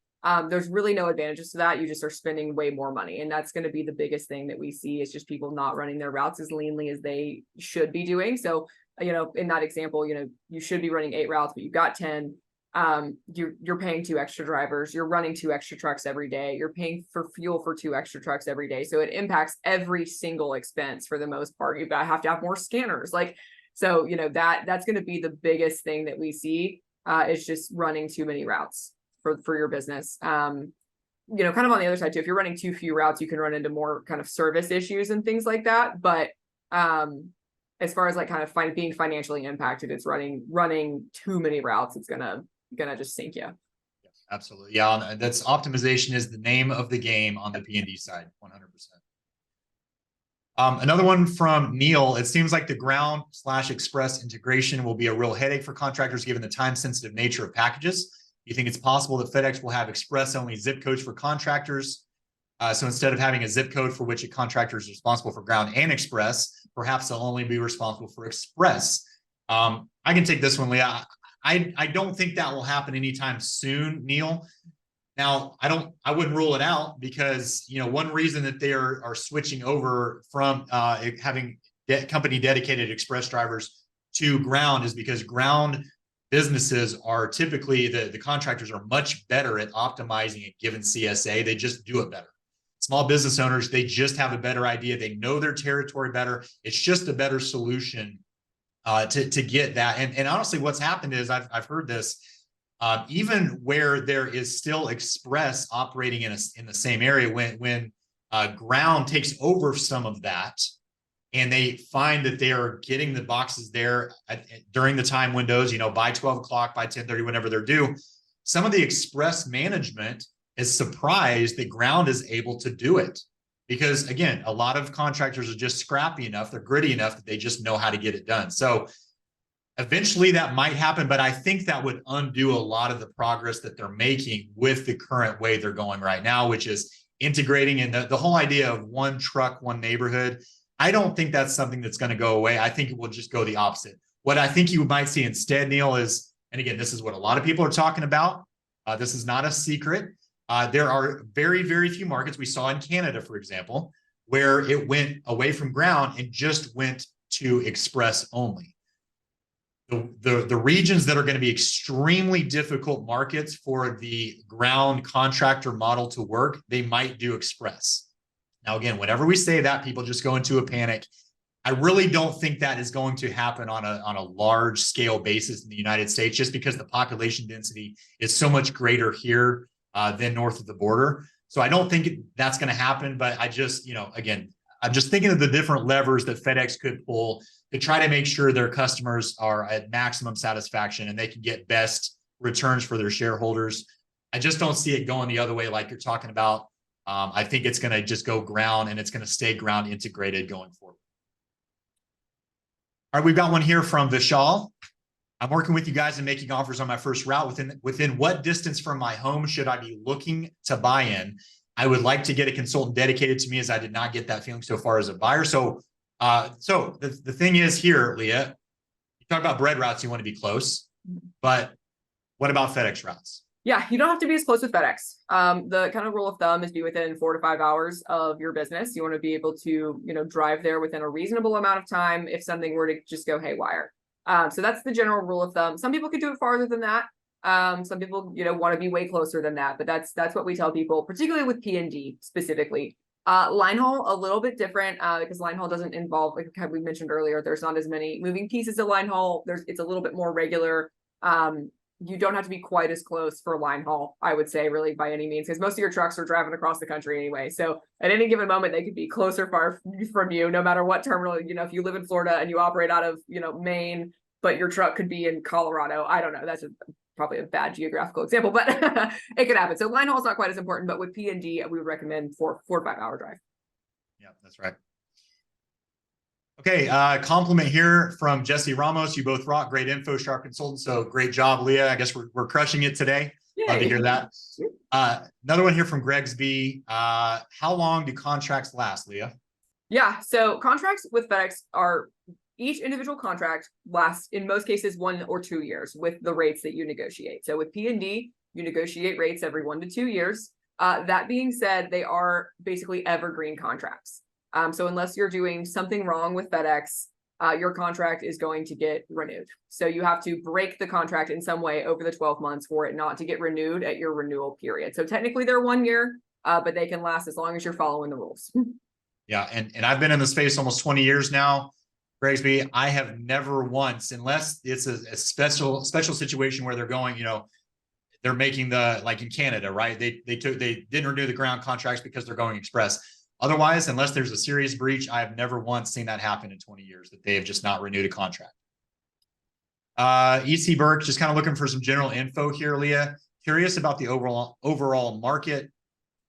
there's really no advantages to that. You just are spending way more money. And that's going to be the biggest thing that we see, is just people not running their routes as leanly as they should be doing. So, in that example, you should be running 8 routes, but you've got 10. You're paying 2 extra drivers, you're running 2 extra trucks every day, you're paying for fuel for 2 extra trucks every day. So it impacts every single expense for the most part. You have to have more scanners. So, that's going to be the biggest thing that we see, is just running too many routes for your business. Kind of on the other side too, if you're running too few routes, you can run into more kind of service issues and things like that. But, as far as kind of being financially impacted, it's running too many routes. It's gonna just sink you. Absolutely. Yeah. That's optimization is the name of the game on the P&D side. 100%. Another one from Neil. It seems like the ground/express integration will be a real headache for contractors given the time sensitive nature of packages. You think it's possible that FedEx will have express only zip codes for contractors? So instead of having a zip code for which a contractor is responsible for ground and express, perhaps they'll only be responsible for express. I can take this one, Leah. I don't think that will happen anytime soon, Neil. Now, I wouldn't rule it out, because one reason that they are switching over from having company dedicated express drivers to ground is because ground businesses are typically the contractors are much better at optimizing a given CSA. They just do it better. small business owners, they just have a better idea. They know their territory better. It's just a better solution to get that. And honestly, what's happened is I've heard this, even where there is still express operating in the same area, when ground takes over some of that, and they find that they are getting the boxes there during the time windows, by 12 o'clock, by 10:30, whenever they're due. Some of the express management is surprised that ground is able to do it. Because again, a lot of contractors are just scrappy enough, they're gritty enough that they just know how to get it done. So eventually that might happen, but I think that would undo a lot of the progress that they're making with the current way they're going right now, which is integrating. And the whole idea of one truck, one neighborhood, I don't think that's something that's going to go away. I think it will just go the opposite. What I think you might see instead, Neil, is, and again, this is what a lot of people are talking about. This is not a secret. There are very, very few markets. We saw in Canada, for example, where it went away from ground and just went to express only. The regions that are going to be extremely difficult markets for the ground contractor model to work, they might do express. Now, again, whenever we say that, people just go into a panic. I really don't think that is going to happen on a large scale basis in the United States, just because the population density is so much greater here than north of the border. So I don't think that's going to happen. But I just, again, I'm just thinking of the different levers that FedEx could pull to try to make sure their customers are at maximum satisfaction and they can get best returns for their shareholders. I just don't see it going the other way like you're talking about. I think it's going to just go ground, and it's going to stay ground integrated going forward. All right, we've got one here from Vishal. I'm working with you guys and making offers on my first route. Within what distance from my home should I be looking to buy in? I would like to get a consultant dedicated to me, as I did not get that feeling so far as a buyer. So the thing is here, Leah, you talk about bread routes, you want to be close, but what about FedEx routes? Yeah, you don't have to be as close with FedEx. The kind of rule of thumb is be within 4 to 5 hours of your business. You want to be able to, drive there within a reasonable amount of time if something were to just go haywire. So that's the general rule of thumb. Some people could do it farther than that. Some people, want to be way closer than that, but that's what we tell people, particularly with P&D specifically. Line haul, a little bit different, because line haul doesn't involve, like we mentioned earlier, there's not as many moving pieces of line haul. It's a little bit more regular. You don't have to be quite as close for line haul, I would say, really, by any means, because most of your trucks are driving across the country anyway. So at any given moment, they could be close or far from you, no matter what terminal. If you live in Florida and you operate out of, Maine, but your truck could be in Colorado. I don't know. That's probably a bad geographical example, but it could happen. So line haul is not quite as important, but with P&D, we would recommend 4 to 5 hour drive. Yeah, that's right. Okay, compliment here from Jesse Ramos. You both rock, great info, sharp consultant. So great job, Leah. I guess we're crushing it today. Yay. Love to hear that. Another one here from Gregsby. How long do contracts last, Leah? Yeah, so contracts with FedEx are, each individual contract lasts in most cases 1 or 2 years with the rates that you negotiate. So with P&D, you negotiate rates every 1 to 2 years. That being said, they are basically evergreen contracts. So unless you're doing something wrong with FedEx, your contract is going to get renewed. So you have to break the contract in some way over the 12 months for it not to get renewed at your renewal period. So technically they're 1 year, but they can last as long as you're following the rules. Yeah, and I've been in the space almost 20 years now, Gregsby. I have never once, unless it's a special situation where they're going, they're making like in Canada, right? They didn't renew the ground contracts because they're going express. Otherwise, unless there's a serious breach, I have never once seen that happen in 20 years, that they have just not renewed a contract. EC Burke, just kind of looking for some general info here, Leah. Curious about the overall market.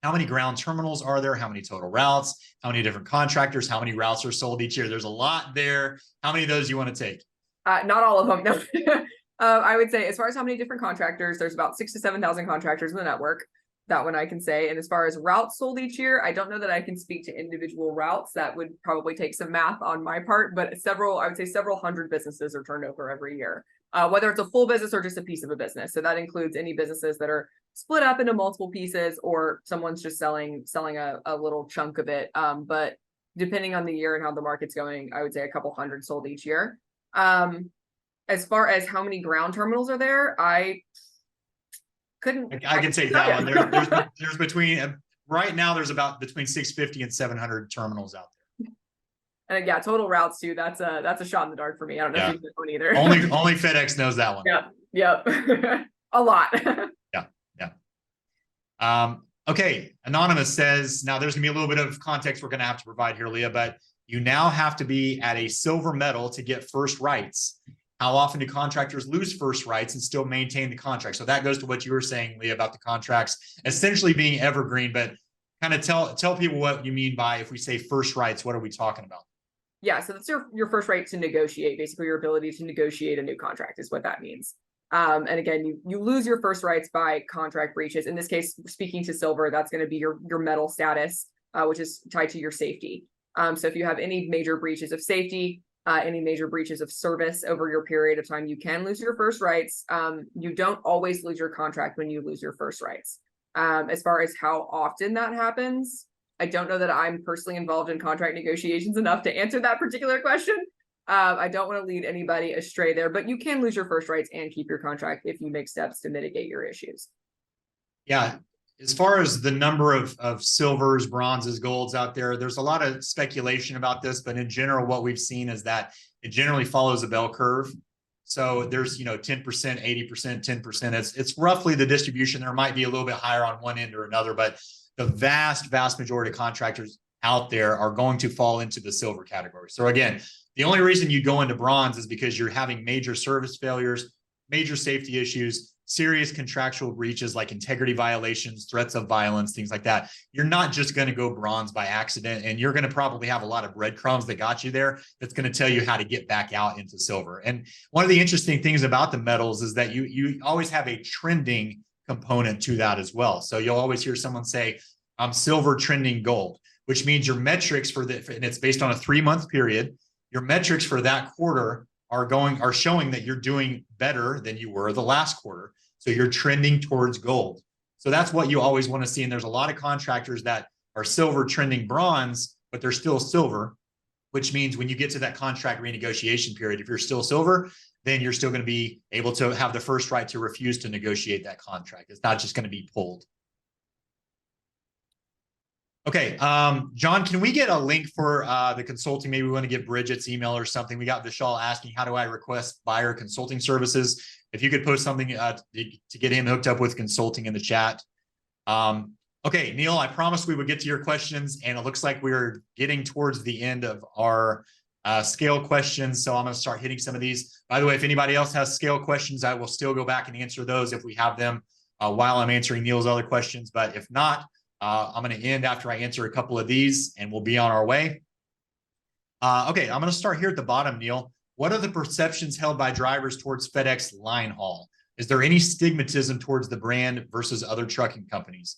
How many ground terminals are there? How many total routes? How many different contractors? How many routes are sold each year? There's a lot there. How many of those do you want to take? Not all of them. No. I would say, as far as how many different contractors, there's about 6,000 to 7,000 contractors in the network. That one I can say. And as far as routes sold each year, I don't know that I can speak to individual routes. That would probably take some math on my part, but I would say several hundred businesses are turned over every year, whether it's a full business or just a piece of a business. So that includes any businesses that are split up into multiple pieces, or someone's just selling a little chunk of it. But depending on the year and how the market's going, I would say a couple hundred sold each year. As far as how many ground terminals are there, I can take that one. There's between right now there's about between 650 and 700 terminals out there. And yeah, total routes too. That's a shot in the dark for me. I don't know if you know one either. Only FedEx knows that one. Yep. A lot. Yeah. Okay. Anonymous says, now there's gonna be a little bit of context we're gonna have to provide here, Leah, but you now have to be at a silver medal to get first rights. How often do contractors lose first rights and still maintain the contract? So that goes to what you were saying, Leah, about the contracts essentially being evergreen, but kind of tell people what you mean by, if we say first rights, what are we talking about? Yeah, so that's your first right to negotiate, basically your ability to negotiate a new contract is what that means. And again, you lose your first rights by contract breaches. In this case, speaking to silver, that's going to be your medal status, which is tied to your safety. So if you have any major breaches of safety, any major breaches of service over your period of time, you can lose your first rights. You don't always lose your contract when you lose your first rights. As far as how often that happens, I don't know that I'm personally involved in contract negotiations enough to answer that particular question. I don't want to lead anybody astray there, but you can lose your first rights and keep your contract if you make steps to mitigate your issues. Yeah. As far as the number of silvers, bronzes, golds out there, there's a lot of speculation about this, but in general, what we've seen is that it generally follows a bell curve. So there's, 10%, 80%, 10%. It's roughly the distribution. There might be a little bit higher on one end or another, but the vast majority of contractors out there are going to fall into the silver category. So again, the only reason you go into bronze is because you're having major service failures, major safety issues, serious contractual breaches like integrity violations, threats of violence, things like that. You're not just going to go bronze by accident, and you're going to probably have a lot of breadcrumbs that got you there that's going to tell you how to get back out into silver. And one of the interesting things about the metals is that you always have a trending component to that as well. So you'll always hear someone say, I'm silver trending gold, which means your metrics and it's based on a 3-month period. Your metrics for that quarter are showing that you're doing better than you were the last quarter. So you're trending towards gold. So that's what you always want to see. And there's a lot of contractors that are silver trending bronze, but they're still silver, which means when you get to that contract renegotiation period, if you're still silver, then you're still going to be able to have the first right to refuse to negotiate that contract. It's not just going to be pulled. Okay, John, can we get a link for the consulting? Maybe we want to get Bridget's email or something. We got Vishal asking, how do I request buyer consulting services? If you could post something to get him hooked up with consulting in the chat. Okay, Neil, I promised we would get to your questions, and it looks like we're getting towards the end of our scale questions. So I'm going to start hitting some of these. By the way, if anybody else has scale questions, I will still go back and answer those if we have them while I'm answering Neil's other questions. But if not, I'm going to end after I answer a couple of these, and we'll be on our way. Okay, I'm going to start here at the bottom, Neil. What are the perceptions held by drivers towards FedEx line haul? Is there any stigmatism towards the brand versus other trucking companies?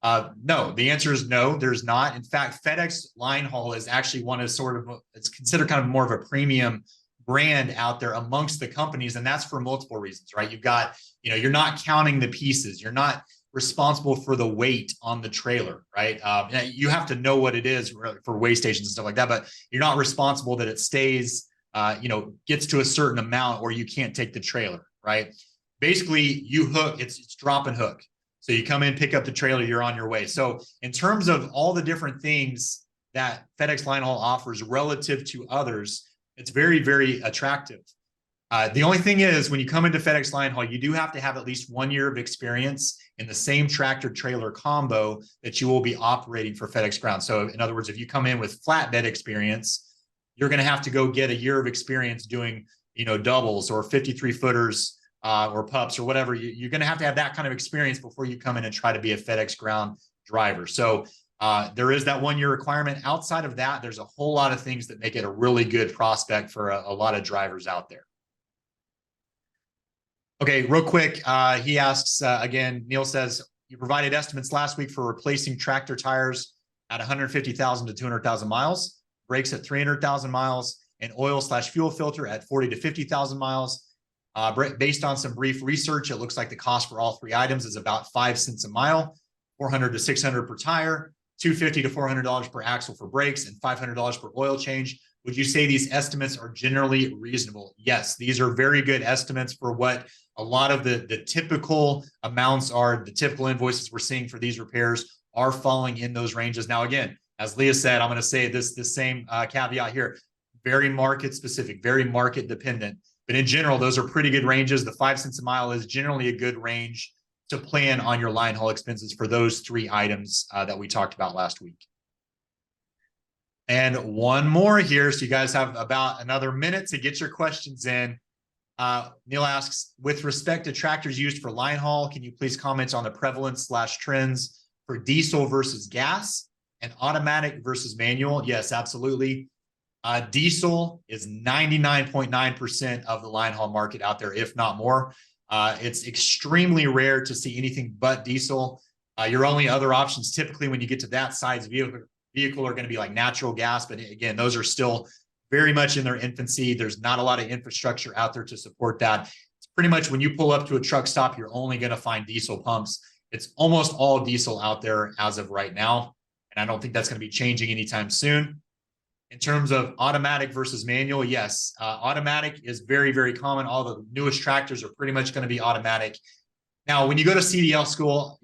No, the answer is no, there's not. In fact, FedEx line haul is actually it's considered kind of more of a premium brand out there amongst the companies. And that's for multiple reasons, right? You've got, you're not counting the pieces. You're not responsible for the weight on the trailer, right? You have to know what it is for weigh stations and stuff like that, but you're not responsible that it stays, gets to a certain amount or you can't take the trailer, right? Basically, you hook, it's drop and hook. So you come in, pick up the trailer, you're on your way. So in terms of all the different things that FedEx line haul offers relative to others, it's very, very attractive. The only thing is, when you come into FedEx line haul, you do have to have at least 1 year of experience in the same tractor trailer combo that you will be operating for FedEx Ground. So in other words, if you come in with flatbed experience, you're going to have to go get a year of experience doing, doubles or 53 footers or pups or whatever. You're going to have that kind of experience before you come in and try to be a FedEx Ground driver. So there is that 1 year requirement. Outside of that, there's a whole lot of things that make it a really good prospect for a lot of drivers out there. Okay, real quick, he asks, again, Neil says, you provided estimates last week for replacing tractor tires at 150,000 to 200,000 miles, brakes at 300,000 miles, and oil/fuel filter at 40 to 50,000 miles. Based on some brief research, it looks like the cost for all three items is about 5 cents a mile, $400 to $600 per tire, $250 to $400 per axle for brakes, and $500 per oil change. Would you say these estimates are generally reasonable? Yes, these are very good estimates for what a lot of the typical amounts are. The typical invoices we're seeing for these repairs are falling in those ranges. Now, again, as Leah said, I'm going to say this same caveat here, very market specific, very market dependent. But in general, those are pretty good ranges. The 5 cents a mile is generally a good range to plan on your line haul expenses for those 3 items that we talked about last week. And one more here. So you guys have about another minute to get your questions in. Neil asks, with respect to tractors used for line haul, can you please comment on the prevalence / trends for diesel versus gas and automatic versus manual? Yes, absolutely. Diesel is 99.9% of the line haul market out there, if not more. It's extremely rare to see anything but diesel. Your only other options typically when you get to that size vehicle are going to be like natural gas. But again, those are still very much in their infancy. There's not a lot of infrastructure out there to support that. It's pretty much when you pull up to a truck stop, you're only going to find diesel pumps. It's almost all diesel out there as of right now. And I don't think that's going to be changing anytime soon. In terms of automatic versus manual, yes, automatic is very, very common. All the newest tractors are pretty much going to be automatic. Now, when you go to CDL school,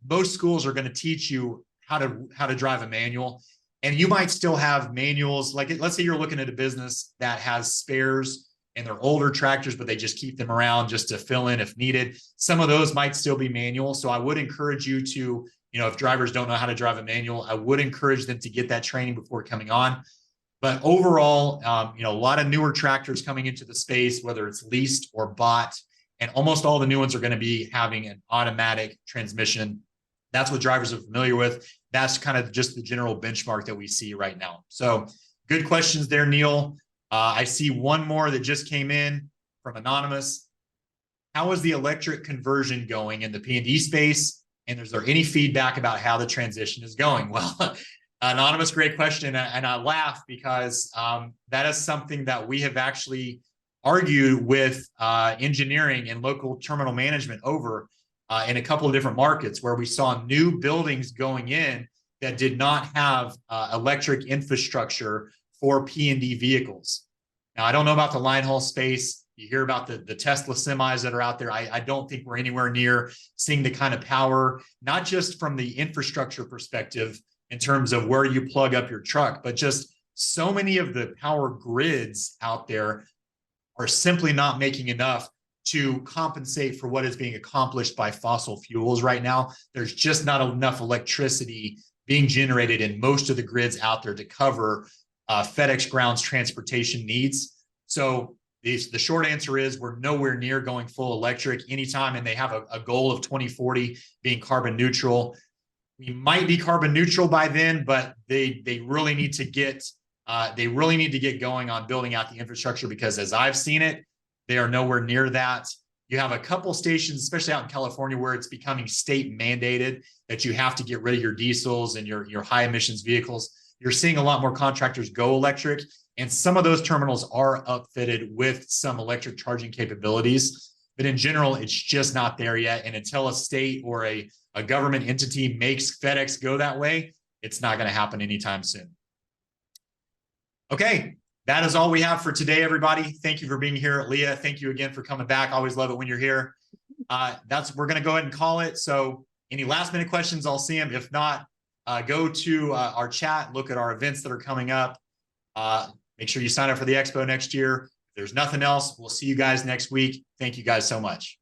most schools are going to teach you how to drive a manual, and you might still have manuals. Like, let's say you're looking at a business that has spares and they're older tractors, but they just keep them around just to fill in if needed. Some of those might still be manual. So I would encourage you to, if drivers don't know how to drive a manual, I would encourage them to get that training before coming on. But overall, a lot of newer tractors coming into the space, whether it's leased or bought, and almost all the new ones are going to be having an automatic transmission. That's what drivers are familiar with. That's kind of just the general benchmark that we see right now. So good questions there, Neil. I see one more that just came in from Anonymous. How is the electric conversion going in the P&D space? And is there any feedback about how the transition is going? Well, Anonymous, great question. And I laugh because that is something that we have actually argued with engineering and local terminal management over in a couple of different markets where we saw new buildings going in that did not have electric infrastructure for P&D vehicles. Now, I don't know about the line haul space. You hear about the Tesla semis that are out there. I don't think we're anywhere near seeing the kind of power, not just from the infrastructure perspective in terms of where you plug up your truck, but just so many of the power grids out there are simply not making enough to compensate for what is being accomplished by fossil fuels right now. There's just not enough electricity being generated in most of the grids out there to cover FedEx Ground's transportation needs. So the short answer is we're nowhere near going full electric anytime, and they have a goal of 2040 being carbon neutral. We might be carbon neutral by then, but they really need to get going on building out the infrastructure, because as I've seen it, they are nowhere near that. You have a couple stations, especially out in California, where it's becoming state mandated that you have to get rid of your diesels and your high emissions vehicles. You're seeing a lot more contractors go electric, and some of those terminals are upfitted with some electric charging capabilities. But in general, it's just not there yet. And until a state or a government entity makes FedEx go that way, it's not going to happen anytime soon. Okay, that is all we have for today, everybody. Thank you for being here. Leah, thank you again for coming back. Always love it when you're here. We're going to go ahead and call it. So any last minute questions, I'll see them. If not, go to our chat, look at our events that are coming up. Make sure you sign up for the expo next year. If there's nothing else, we'll see you guys next week. Thank you guys so much.